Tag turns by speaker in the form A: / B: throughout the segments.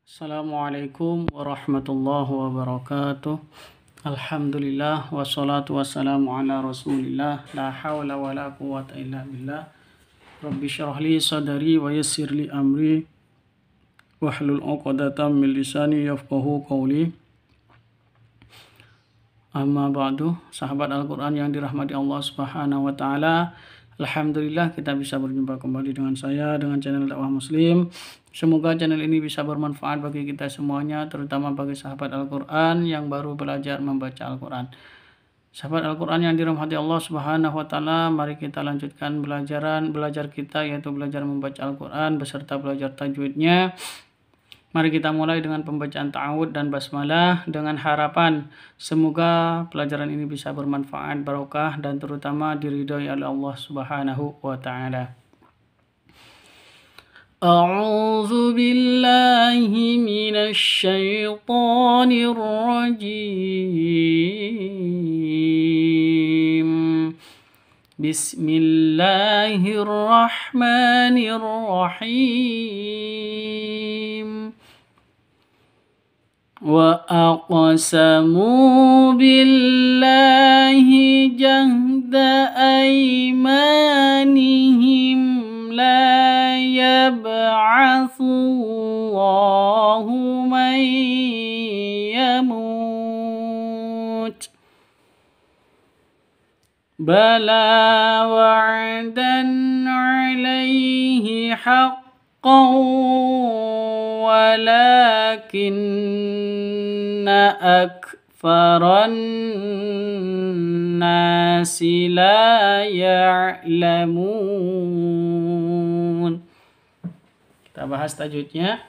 A: Assalamualaikum warahmatullahi wabarakatuh. Alhamdulillah wassalatu wassalamu ala rasulillah. La hawla wa la quwwata illa billah. Rabbi syrah li sadari wa yassir li amri wahlul 'uqdatam min lisani yafqahu qawli. Amma ba'du, sahabat Al-Quran yang dirahmati Allah Subhanahu wa Ta'ala. Alhamdulillah kita bisa berjumpa kembali dengan saya dengan channel dakwah muslim. Semoga channel ini bisa bermanfaat bagi kita semuanya, terutama bagi sahabat Al-Quran yang baru belajar membaca Al-Quran. Sahabat Al-Quran yang dirahmati Allah Subhanahu wa Ta'ala, mari kita lanjutkan belajar kita, yaitu belajar membaca Al-Quran beserta belajar tajwidnya. Mari kita mulai dengan pembacaan ta'awud dan basmalah dengan harapan semoga pelajaran ini bisa bermanfaat, barokah, dan terutama diridhoi oleh Allah Subhanahu wa Ta'ala. A'udzu billahi minasy syaithanir rajim. Bismillahirrahmanirrahim. Wa aqsamu billahi jahda aymanihim la yab'atsullahu man yamut bala wa'dan 'alaihi haqqan walakinna aktsaran nasi la ya'lamun. Kita bahas tajwidnya.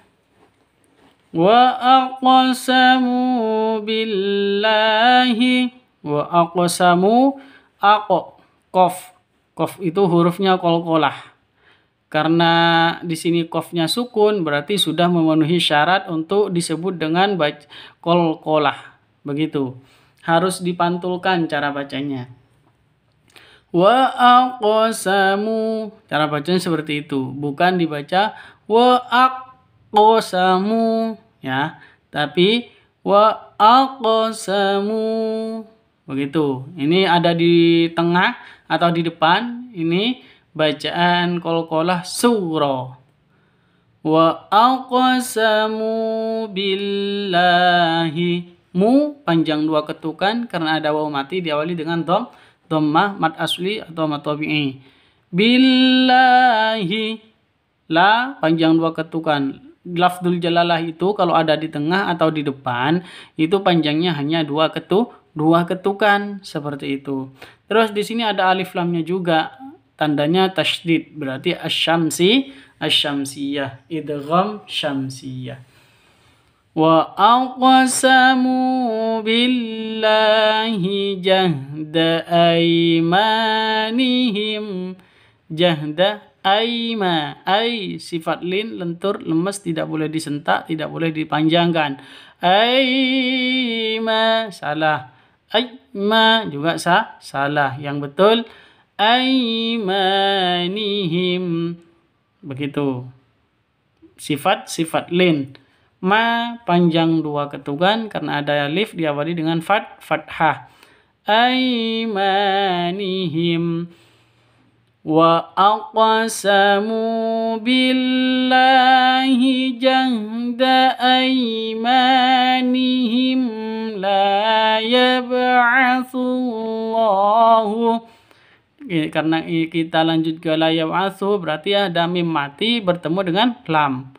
A: Wa aqsamu billahi. Wa aqsamu Qaf itu hurufnya qalqalah. Karena di sini qafnya sukun berarti sudah memenuhi syarat untuk disebut dengan qalqalah. Begitu. Harus dipantulkan cara bacanya. Wa aqsamu. Cara bacanya seperti itu. Bukan dibaca wa aqsamu ya, tapi wa aqsamu. Begitu. Ini ada di tengah atau di depan. Ini bacaan qalqalah sura. Wa aqsamu billahi. Mu panjang dua ketukan karena ada waw mati diawali dengan dhammah mad asli atau mad tabi'i. Billahi. La panjang dua ketukan. Lafdzul jalalah itu kalau ada di tengah atau di depan itu panjangnya hanya dua ketukan seperti itu. Terus di sini ada alif lamnya juga. Tandanya tasydid, berarti asyamsiyah, idgham syamsiyah. Wa aqsamu billahi jahda aymanihim. Jahda ay sifat lin, lentur, lemes, tidak boleh disentak, tidak boleh dipanjangkan. Salah. Ayma juga salah. Yang betul aymanihim. Begitu. Sifat lin. Ma panjang dua ketukan karena ada alif diawali dengan fathah. Aymanihim. Wa aqsamu billahi jahda aymanihim la yab'atsullahu. Karena kita lanjut ke la yab'atsu berarti ada mim mati bertemu dengan lam.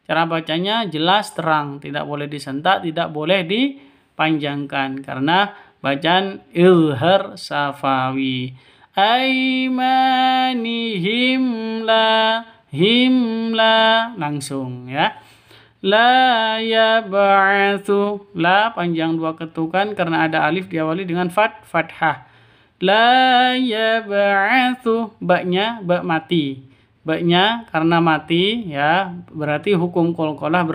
A: Cara bacanya jelas terang, tidak boleh disentak, tidak boleh dipanjangkan karena bacaan izhar safawi. Aymanihim la langsung ya. La yab'atsu, la panjang dua ketukan karena ada alif diawali dengan fathah. La yab'atsu, ba-nya ba mati. Ba-nya karena mati ya, berarti hukum qalqalah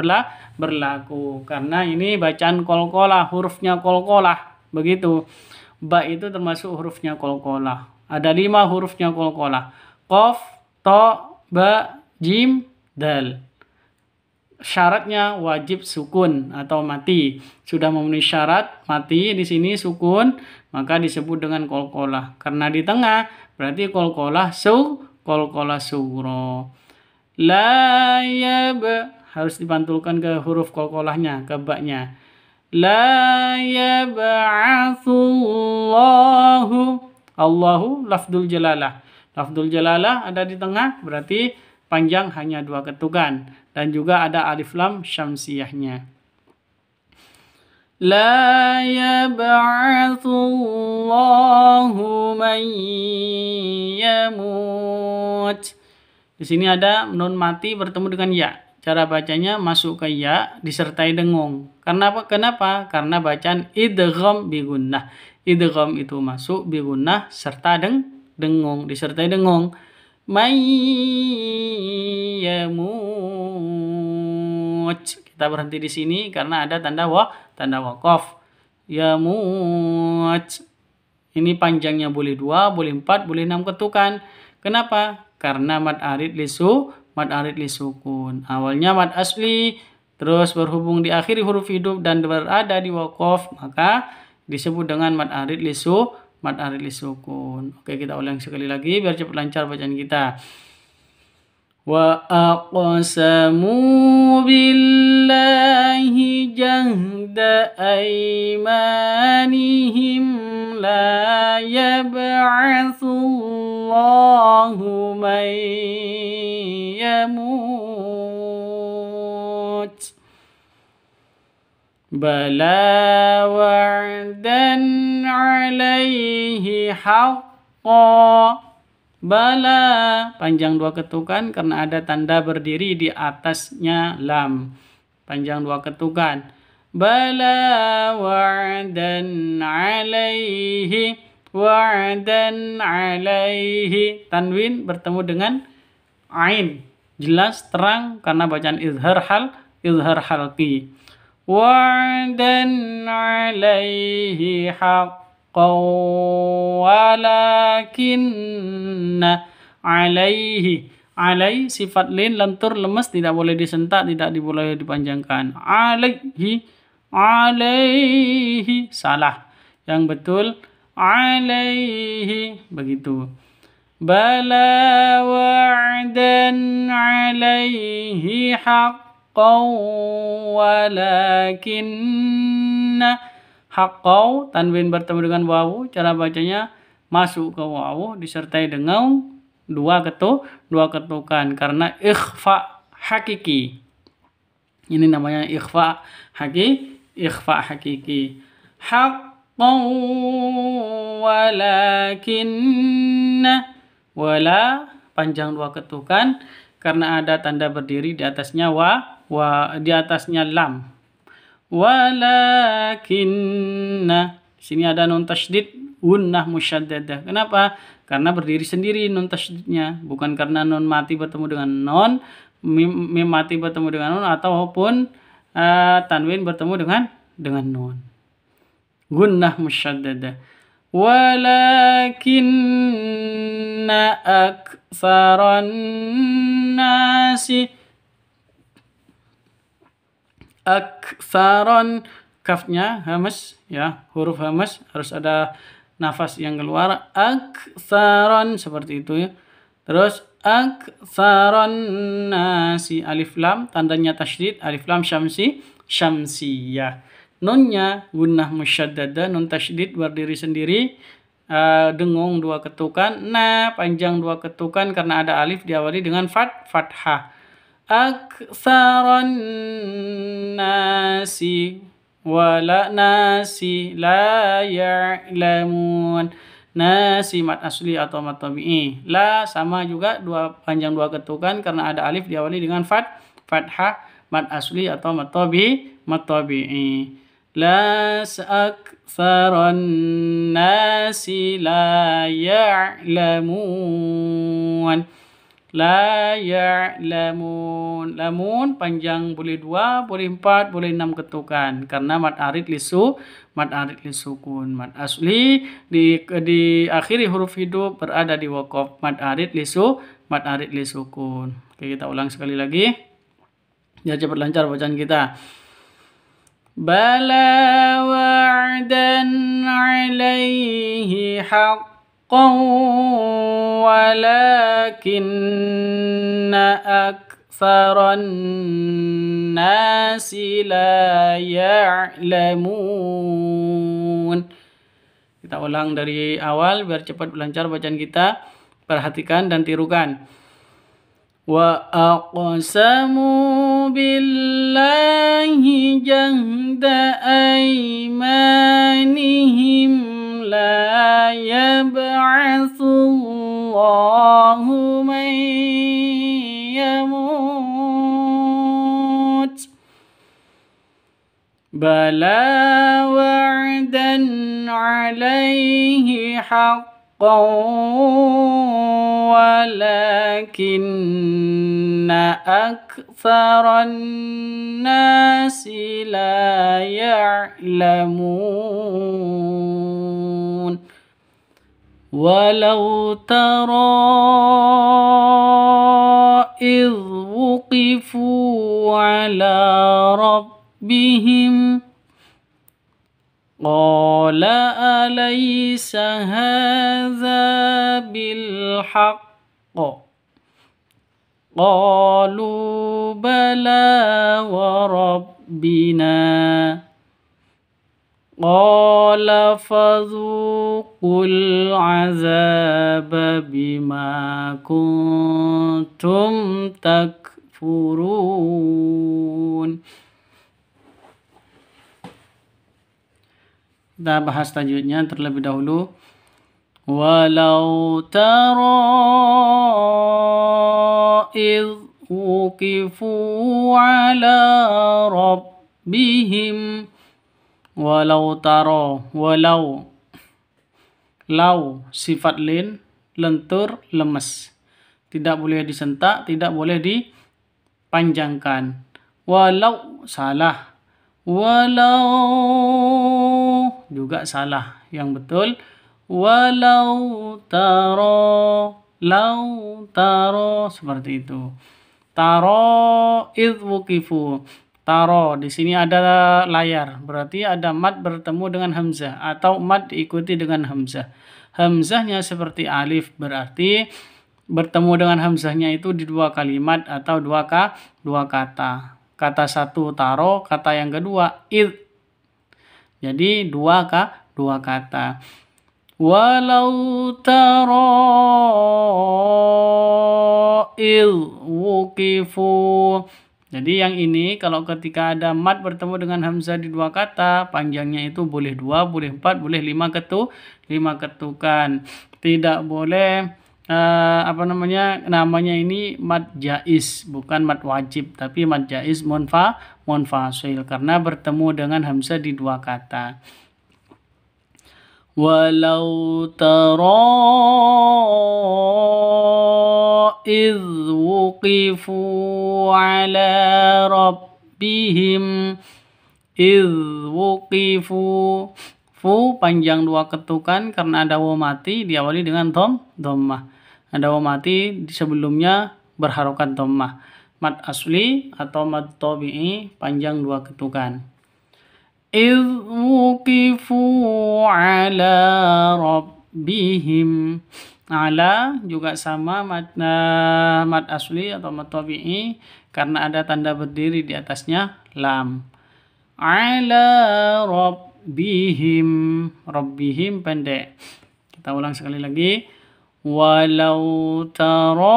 A: berlaku karena ini bacaan qalqalah, hurufnya qalqalah. Begitu. Ba itu termasuk hurufnya qalqalah. Ada 5 hurufnya qalqalah. Qaf, ta, ba, jim, dal. syaratnya wajib sukun atau mati. Sudah memenuhi syarat mati di sini sukun, maka disebut dengan qalqalah. Karena di tengah berarti qalqalah sugro. La harus dipantulkan ke huruf qalqalahnya, ke ba-nya. La yab'atsullahu. Allahu lafdzul jalalah. Lafdzul jalalah ada di tengah berarti panjang hanya 2 ketukan dan juga ada alif lam syamsiyahnya. La yab'atsullahu man yamut. Di sini ada nun mati bertemu dengan ya. Cara bacanya masuk ke ya disertai dengung. Kenapa? Karena bacaan idgham bi gunnah. Idgham itu masuk bi gunnah serta dengung, disertai dengung. Yamut. Kita berhenti di sini karena ada tanda waqaf. Yamut. Ini panjangnya boleh 2, boleh 4, boleh 6 ketukan. Kenapa? Karena mad arid li sukun. Awalnya mad asli, terus berhubung di akhiri huruf hidup dan berada di waqaf, maka disebut dengan mad arid li sukun. Oke, kita ulang sekali lagi biar cepat lancar bacaan kita. Wa aqsamu billahi jahda aymanihim la yab'atsullahu man yamut. Bala wa'dan 'alaihi haqqan. Bala panjang 2 ketukan karena ada tanda berdiri di atasnya lam. Panjang 2 ketukan. Bala wa'dan 'alaihi. Wa'dan 'alaihi. Tanwin bertemu dengan ain. Jelas terang karena bacaan izhar halqi. Wa'dan 'alaihi haqqan walakinna 'alaihi. Alai sifat lin lentur lemes, tidak boleh disentak, tidak boleh dipanjangkan. Alaihi salah. Yang betul alaihi, begitu. Bala wa'dan 'alaihi haqqan walakinna. Haqqau, tanwin bertemu dengan wawu, cara bacanya masuk ke wawu disertai dengan 2 ketukan karena ikhfa hakiki. Ini namanya ikhfa hakiki. Haqqan walakinna. Wala panjang 2 ketukan karena ada tanda berdiri di atasnya di atasnya lam. Walakinna. Di sini ada nun tasydid gunnah musyaddadah. Kenapa? Karena berdiri sendiri nun tasydidnya, bukan karena nun mati bertemu dengan non, mim mati bertemu dengan nun ataupun tanwin bertemu dengan nun. Gunnah musyaddadah. Walakinna aktsaran nasi. Aktsaron, kafnya hamas ya, huruf hamas harus ada nafas yang keluar. Aktsaron seperti itu ya. Terus aktsaron nasi, alif lam tandanya tasydid, alif lam syamsiyah. Nunnya gunnah musyaddadah, nun tasydid berdiri sendiri, dengung 2 ketukan, panjang 2 ketukan karena ada alif diawali dengan fathah. Aktsaran nasi wala nasi la ya'lamun. Nasi mad asli atau mad tabi'i. La sama juga panjang 2 ketukan karena ada alif diawali dengan fathah, mad asli atau mad tabi'i. La aktsaran nasi la ya'lamun. La ya'lamun. Lamun panjang boleh 2, boleh 4, boleh 6 ketukan karena mad arid li sukun. Mad asli di akhiri huruf hidup berada di waqaf. Mad arid li sukun. Oke, kita ulang sekali lagi. Biar cepat lancar bacaan kita. Bala wa'dan 'alaihi haqqan walakinna aktsaran nasi la ya'lamun. Kita ulang dari awal biar cepat lancar bacaan kita. Perhatikan dan tirukan. Wa aqsamu billahi jahda aymanihim la yab'atsullahu man yamut. Bala wa'dan 'alaihi haqqan walakinna aktsaran nasi la ya'lamun. Walau tara idh wuqifu ala rabbihim qala alaysa hadza bil haqq qalu bala wa rabbina qala fadhuqul azaba bima kuntum takfurun. Kita bahas tajwidnya terlebih dahulu. Walau tara idh wuqifu ala rabbihim. Walau tara, walau, lau sifat lin, lentur, lemes. Tidak boleh disentak, tidak boleh dipanjangkan. Walau salah. Walau juga salah. Yang betul walau taro, lau taro, seperti itu. Taro idh wuqifu. Taro di sini ada layar, berarti ada mad bertemu dengan hamzah atau mad diikuti dengan hamzah. Hamzahnya seperti alif, berarti bertemu dengan hamzahnya itu di dua kalimat atau dua kata. Kata satu taro, kata yang kedua id. Jadi dua kata. Walau taro id wuqifu. Jadi yang ini kalau ketika ada mad bertemu dengan hamzah di dua kata, panjangnya itu boleh 2, boleh 4, boleh 5 ketukan. Tidak boleh namanya ini mad jaiz, bukan mad wajib, tapi mad jaiz munfasil karena bertemu dengan hamzah di dua kata. Walau tara idh wuqifu ala rabbihim idh wuqifu. Fu panjang 2 ketukan karena ada waw mati diawali dengan dhammah. Ada waw mati sebelumnya berharokat dhammah. Mad asli atau mad tabi'i panjang 2 ketukan. Idh wuqifu ala rabbihim. Ala juga sama mad asli atau mad tabi'i karena ada tanda berdiri di atasnya lam. Ala rabbihim. Rabbihim pendek. Kita ulang sekali lagi. Walau tara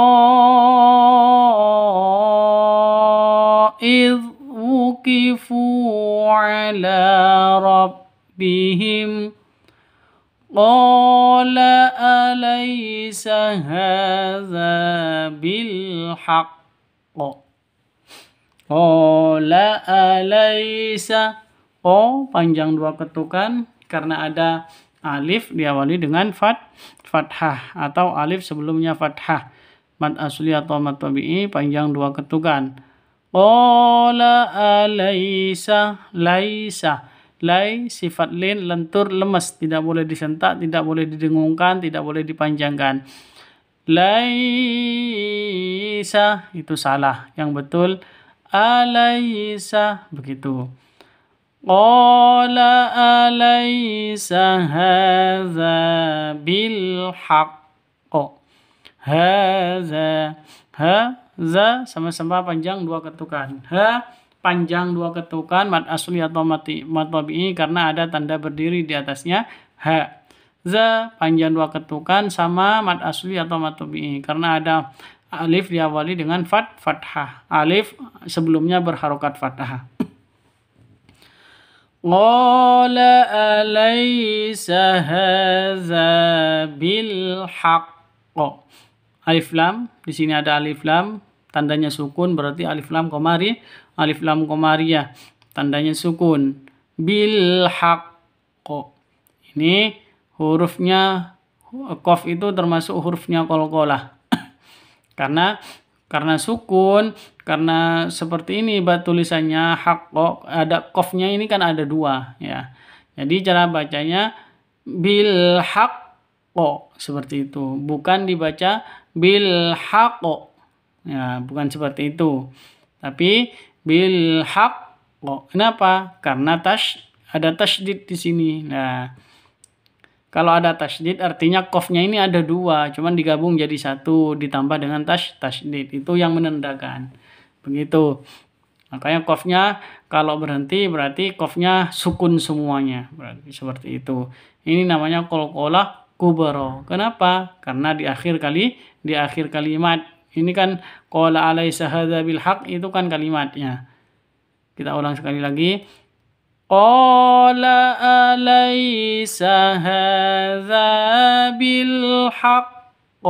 A: idh wuqifu ala rabbihim qala alaysa hadza bil haqq qala alaysa. Panjang 2 ketukan karena ada alif diawali dengan fathah atau alif sebelumnya fathah. Mad asli atau mad tabi'i panjang 2 ketukan. Qala alaysa, laisa. Lai sifat lin lentur lemes, tidak boleh disentak, tidak boleh didengungkan, tidak boleh dipanjangkan. Laisa itu salah. Yang betul alaysa, begitu. Qala alaysa hadza bil haqq. Hadza sama-sama panjang dua ketukan. Panjang dua ketukan, mad asli atau mad tabi'i karena ada tanda berdiri di atasnya. Za panjang dua ketukan sama mad asli atau mad tabi'i karena ada alif diawali dengan fathah. Alif sebelumnya berharokat fathah. Qala alaysa hadza bil haqq. Alif lam, di sini ada alif lam, tandanya sukun berarti alif lam qamariyah, tandanya sukun. Bil haqq. Ini hurufnya qaf itu termasuk hurufnya qalqalah. Karena sukun, karena seperti ini tulisannya haqqo, ada qafnya ini kan ada dua ya. Jadi cara bacanya bil haqqo seperti itu, bukan dibaca bil haqqo. Ya, bukan seperti itu. Tapi bil haqqo. Kenapa? Karena ada tasydid di sini. Nah, kalau ada tasydid artinya qafnya ini ada dua, cuman digabung jadi satu ditambah dengan tasydid. Itu yang menandakan. Begitu. Makanya qafnya kalau berhenti berarti qafnya sukun semuanya. Berarti seperti itu. Ini namanya qalqalah kubra. Kenapa? Karena di akhir kalimat. Ini kan qala alaysa hadza bil haqq, itu kan kalimatnya. Kita ulang sekali lagi. Qala alaysa hadza bil haqq.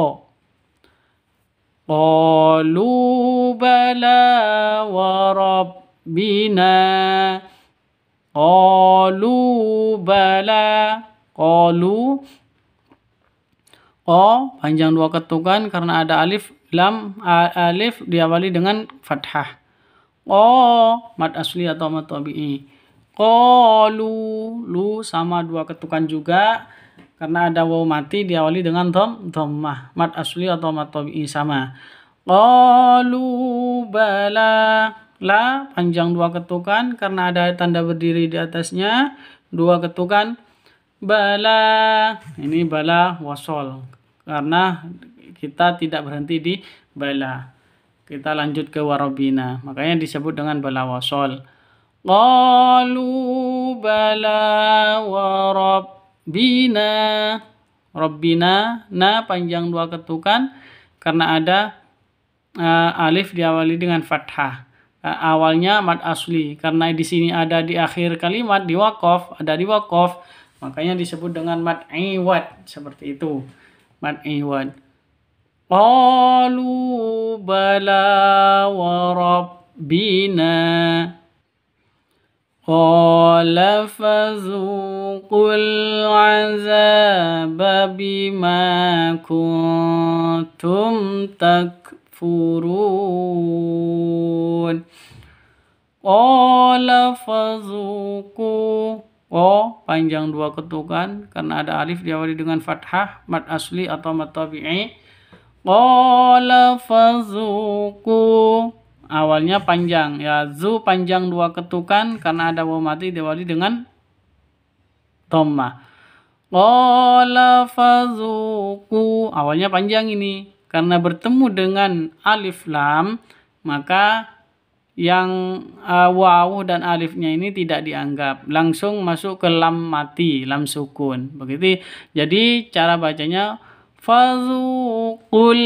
A: Qalu bala wa rabbina. Qalu bala. Qalu. Panjang dua ketukan karena ada alif lam, alif diawali dengan fathah. Mad asli atau mad tabi'i. Qalu, lu sama dua ketukan juga karena ada waw mati diawali dengan dhammah. Mad asli atau mad tabi'i sama. Qalu bala, la panjang dua ketukan karena ada tanda berdiri di atasnya, dua ketukan. Bala, ini bala wasol karena kita tidak berhenti di bala. Kita lanjut ke warabina, makanya disebut dengan bala wasol. Qalu bala wa rabbina. Rabbina, na panjang dua ketukan karena ada alif diawali dengan fathah. Awalnya mad asli karena di sini ada di akhir kalimat di waqaf, makanya disebut dengan mad iwad, seperti itu. Mad iwad. Qalu bala wa rabbina. Qala fazuqul azaba bima kuntum takfurun. Qala fazuqu. Panjang dua ketukan karena ada alif diawali dengan fathah, mad asli atau mad tabi'i. Qala fazuqu. Awalnya panjang ya, zu panjang dua ketukan karena ada waw mati diawali dengan dhammah. Qala fazuqu, awalnya panjang ini karena bertemu dengan alif lam, maka yang waw dan alifnya ini tidak dianggap, langsung masuk ke lam mati, lam sukun. Begitu. Jadi cara bacanya fazuqul,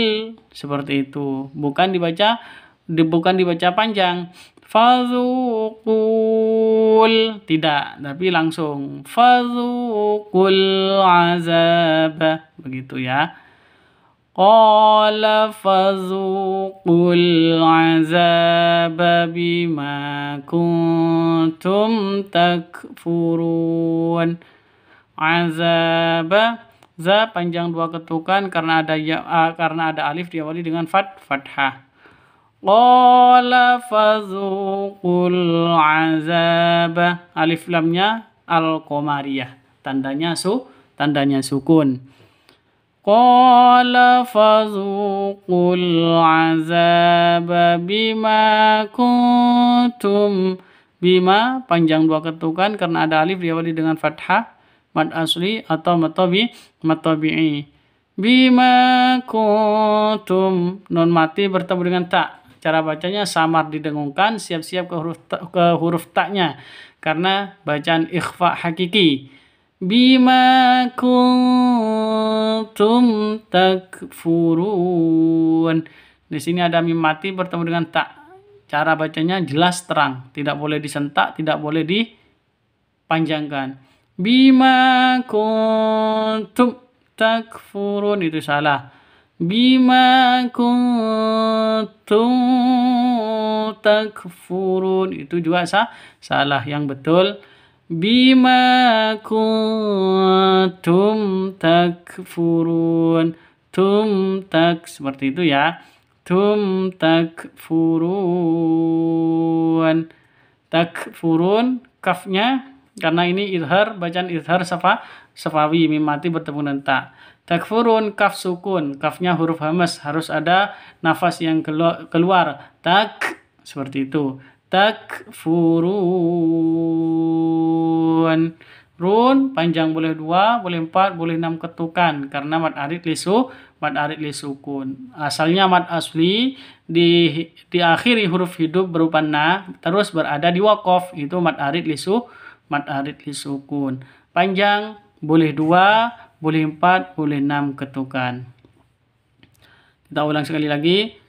A: seperti itu. Bukan dibaca panjang. Fazuqul, tidak, tapi langsung fazuqul azab, begitu ya. Qala fazuqul azab bima kuntum takfurun. Azab, za panjang dua ketukan karena ada alif diawali dengan fathah. Qala fazuqul azab, alif lamnya al-qamariyah, tandanya sukun. Qala fazuqul azaba bima kuntum. Bima panjang dua ketukan karena ada alif diawali dengan fathah mad asli atau matabi'i. Bima kuntum, nun mati bertemu dengan ta. Cara bacanya samar didengungkan, siap-siap ke huruf ta-nya karena bacaan ikhfa hakiki. Bima kuntum takfurun. Di sini ada mim mati bertemu dengan ta. Cara bacanya jelas terang, tidak boleh disentak, tidak boleh dipanjangkan. Bima kuntum takfurun, itu salah. Bima kuntum takfurun, itu juga salah. Yang betul bima kuntum takfurun. Seperti itu ya. Takfurun. Kafnya karena ini idhar, bacaan idhar safawi, mim mati bertemu dengan ta. Takfurun kaf sukun, kafnya huruf hamas, harus ada nafas yang keluar. Seperti itu. Takfurun. Run panjang boleh 2, boleh 4, boleh 6 ketukan karena mad arid li sukun. Asalnya mad asli diakhiri huruf hidup berupa na, terus berada di waqaf, itu mad arid li sukun. Panjang boleh 2, boleh 4, boleh 6 ketukan. Kita ulang sekali lagi.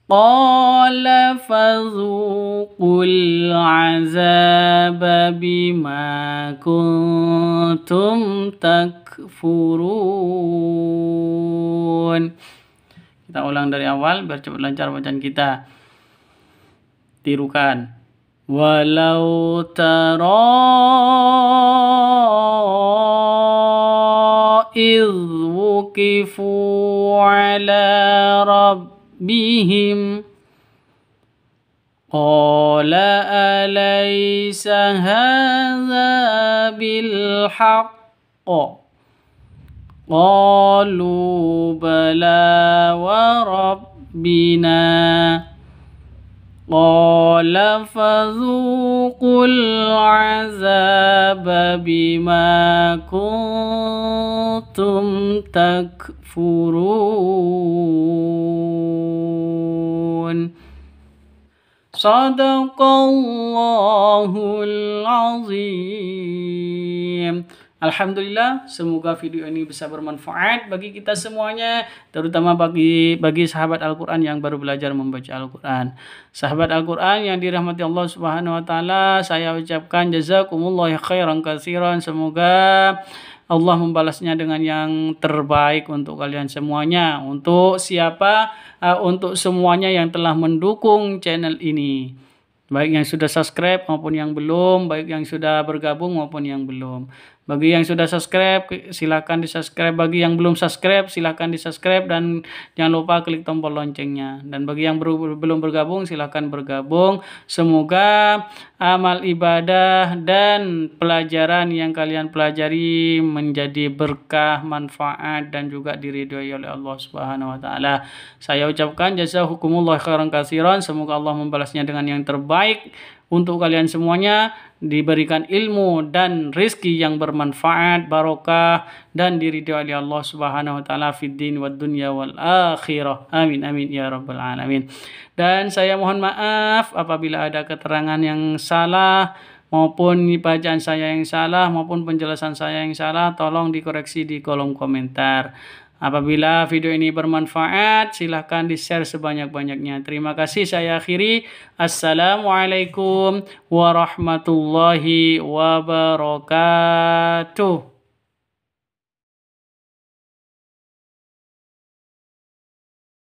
A: Qala fazuqul azaba bima kuntum takfurun. Kita ulang dari awal biar cepat lancar bacaan kita. Tirukan. Walau tara idh wuqifu ala rabbihim qala alaysa hadha bilhaqq qalu bala wa rabbina qala fadhuqul azaba bima kuntum takfurun. Sadaqallahul azim. Alhamdulillah, semoga video ini bisa bermanfaat bagi kita semuanya, terutama bagi sahabat Al-Quran yang baru belajar membaca Al-Quran. Sahabat Al-Quran yang dirahmati Allah Subhanahu wa Ta'ala, saya ucapkan jazakumullah khairan katsiran. Semoga Allah membalasnya dengan yang terbaik untuk kalian semuanya. Untuk siapa? Untuk semuanya yang telah mendukung channel ini, baik yang sudah subscribe maupun yang belum, baik yang sudah bergabung maupun yang belum. Bagi yang sudah subscribe, silakan di-subscribe. Bagi yang belum subscribe, silakan di-subscribe dan jangan lupa klik tombol loncengnya. Dan bagi yang belum bergabung, silakan bergabung. Semoga amal ibadah dan pelajaran yang kalian pelajari menjadi berkah, manfaat dan juga diridhoi oleh Allah Subhanahu wa Ta'ala. Saya ucapkan jazakumullah khairan katsiran. Semoga Allah membalasnya dengan yang terbaik untuk kalian semuanya, diberikan ilmu dan rizki yang bermanfaat, barokah dan diridhoi oleh Allah Subhanahu wa Ta'ala fid din wad dunya wal akhirah. Amin amin ya rabbal alamin. Dan saya mohon maaf apabila ada keterangan yang salah maupun bacaan saya yang salah maupun penjelasan saya yang salah, tolong dikoreksi di kolom komentar. Apabila video ini bermanfaat, silahkan di-share sebanyak-banyaknya. Terima kasih, saya akhiri. Assalamualaikum warahmatullahi wabarakatuh.